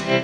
അയ്യോ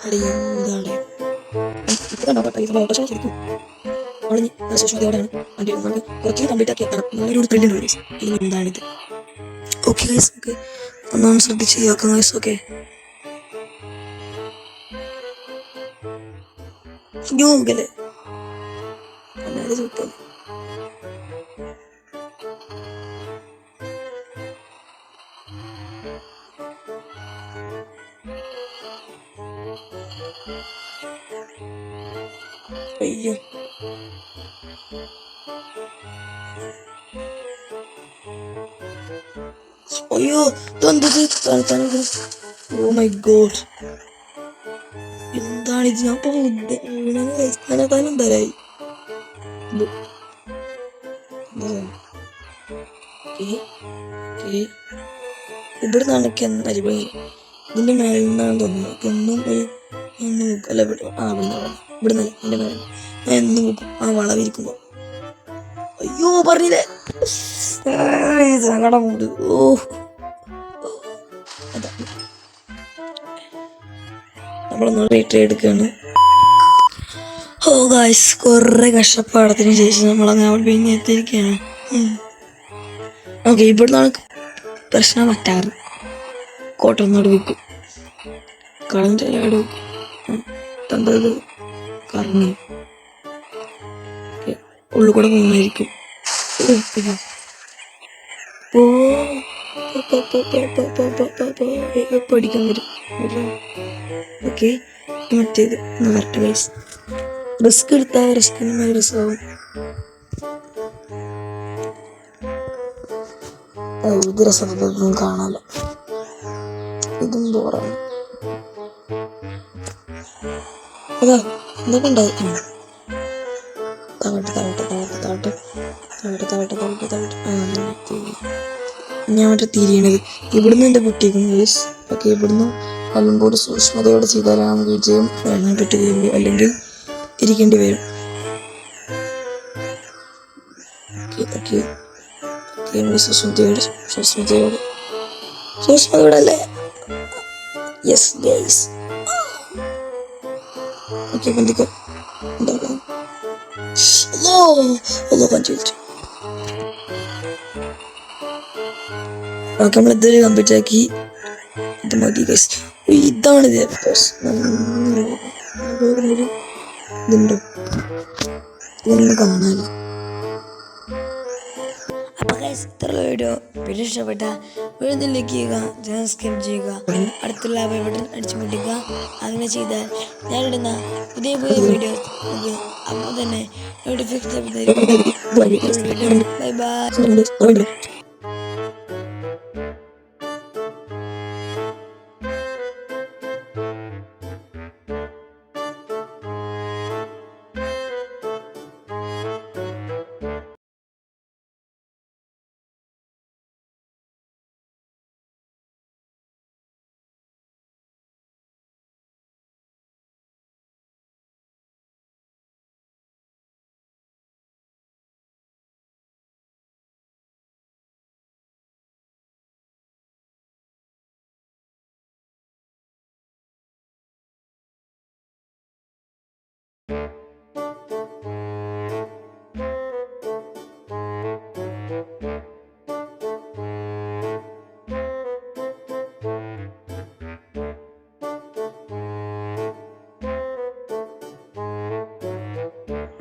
അയ്യോ എന്താണ് ശരിക്കും അവള് സൂക്ഷ്മതയോടെയാണ് വണ്ടി നമുക്ക് കുറച്ച് കംപ്ലീറ്റ് ആക്കി എത്തണം. നല്ലൊരു ത്രില്ലുണ്ട് ഗൈസ്. ഇതിന് എന്താണിത്? ഓക്കെ ഗൈസ്, നമുക്ക് ഒന്നാണ് ശ്രദ്ധിച്ച് നോക്കാം ഗൈസ്. ഓക്കെ യോഗല്ലേ എന്നാലും സൂപ്പർ. അയ്യോ അയ്യോ ഓ മൈ ഗോഡ്, എന്താണിത്? ഞാൻ തനം തരായി. ഇവിടെ നിന്നൊക്കെ എന്തായാലും ഇതിന്റെ മേളിൽ നിന്നാണ് തോന്നുന്നത്. എന്നും ഒരു അല്ല ഇവിടെ നല്ല എന്റെ മേലെ ഞാൻ എന്നും നോക്കും ആ വളവിരിക്കുമ്പോ. അയ്യോ പറഞ്ഞില്ലേ, സങ്കടമുണ്ട്. ഓ അതാ നമ്മളൊന്ന് റീട്രൈ എടുക്കുകയാണ്. ഓ ഗായ്സ്, കുറെ കഷ്ടപ്പാടത്തിന് ശേഷം നമ്മളങ്ങനെ അവിടെ പിന്നെ എത്തിയിരിക്കുകയാണ്. ഓക്കെ, ഇവിടുന്നാണ് പ്രശ്നം പറ്റാറ്. കോട്ടനോട് വിൽക്കും, കളഞ്ഞ തന്തത് കറങ്ങി ഉള്ളിൽ കൂടെ പോകുന്നതായിരിക്കും. പഠിക്കാൻ വരും. ഓക്കെ, മറ്റേത് വരട്ടെ ഗൈസ്. റിസ്ക് എടുത്താൽ റിസ്കിന് റിസ്കാവും. ഇത് രസമൊന്നും കാണാലോ, ഇതും ബോറാണ്. അതാ എന്തൊക്കെ ഉണ്ടാവും. ഞാൻ മറ്റേ തിരിയണത് ഇവിടുന്ന് എൻ്റെ പൊട്ടിക്കും ഗൈസ്. ഓക്കെ, ഇവിടുന്ന് നല്ലപോലെ സൂക്ഷ്മതയോടെ ചെയ്താലാണ് വിജയം വഴങ്ങാൻ പറ്റുകയുള്ളൂ, അല്ലെങ്കിൽ ഇരിക്കേണ്ടി വരും. സൂക്ഷ്മതയോടെ അല്ലേ? Yes guys. ഓക്കെ, ബന്ധിക്കോ. ഓക്കെ, നമ്മളിതൊരു കംപ്ലീറ്റ് ആക്കി. ഇത് മതി ഗൈസ്. ഇതാണ് ഇതുണ്ടോ, ഇതൊന്നും കാണാനോ. അപ്പൊ ഗൈസ്, ഇത്രയുള്ള വീഡിയോ ഇഷ്ടപ്പെട്ട വീഡിയോ ലൈക്ക് ചെയ്യുക, സബ്സ്ക്രൈബ് ചെയ്യുക, അടുത്തുള്ള ബെൽ ബട്ടൺ അടിച്ചു പൊട്ടിക്കുക. അങ്ങനെ ചെയ്താൽ ഞാനിടുന്ന പുതിയ പുതിയ വീഡിയോസ് നമുക്ക് അപ്പോൾ തന്നെ നോട്ടിഫിക്കേഷൻ ലഭിക്കുന്നതായിരിക്കും. By bye.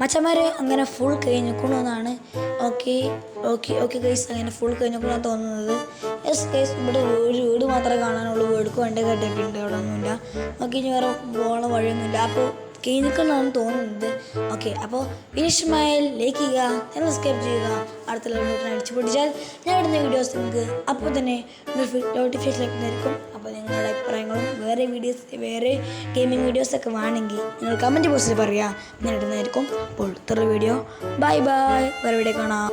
മച്ചന്മാര് അങ്ങനെ ഫുൾ കഴിഞ്ഞിക്കണമെന്നാണ്. ഓക്കെ ഓക്കെ ഓക്കെ ഗൈസ്, അങ്ങനെ ഫുൾ കഴിഞ്ഞിക്കണമെന്നാണ് തോന്നുന്നത്. യെസ് ഗൈസ്, ഇവിടെ ഒരു വീട് മാത്രമേ കാണാനുള്ളൂ. വീടുക്ക് വണ്ടി കെട്ടിയൊക്കെ ഉണ്ട്, അവിടെ ഒന്നുമില്ല. ഓക്കെ, ഇനി വേറെ പോകണ വഴിയൊന്നുമില്ല. അപ്പോൾ കഴിഞ്ഞിക്കണമെന്നാണ് തോന്നുന്നത്. ഓക്കെ, അപ്പോൾ ഇഷ്ടമായാൽ ലൈക്ക് ചെയ്യുക, സബ്സ്ക്രൈബ് ചെയ്യുക, അടുത്തുള്ള ബട്ടൺ അടിച്ചു പൊട്ടിച്ചാൽ ഞാൻ ഇടുന്ന വീഡിയോസ് നിങ്ങൾക്ക് അപ്പോൾ തന്നെ നോട്ടിഫിക്കേഷൻ ലഭിക്കുന്നതായിരിക്കും. അപ്പോൾ നിങ്ങളുടെ അഭിപ്രായങ്ങളും വേറെ ഗെയിമിംഗ് വീഡിയോസൊക്കെ വേണമെങ്കിൽ നിങ്ങൾ കമൻറ്റ് ബോക്സിൽ പറയുക, ഞാൻ ഇടുന്നതായിരിക്കും. അപ്പോൾ ഇത്ര വീഡിയോ ബൈ ബൈ, വേറെ വീഡിയോ കാണാം.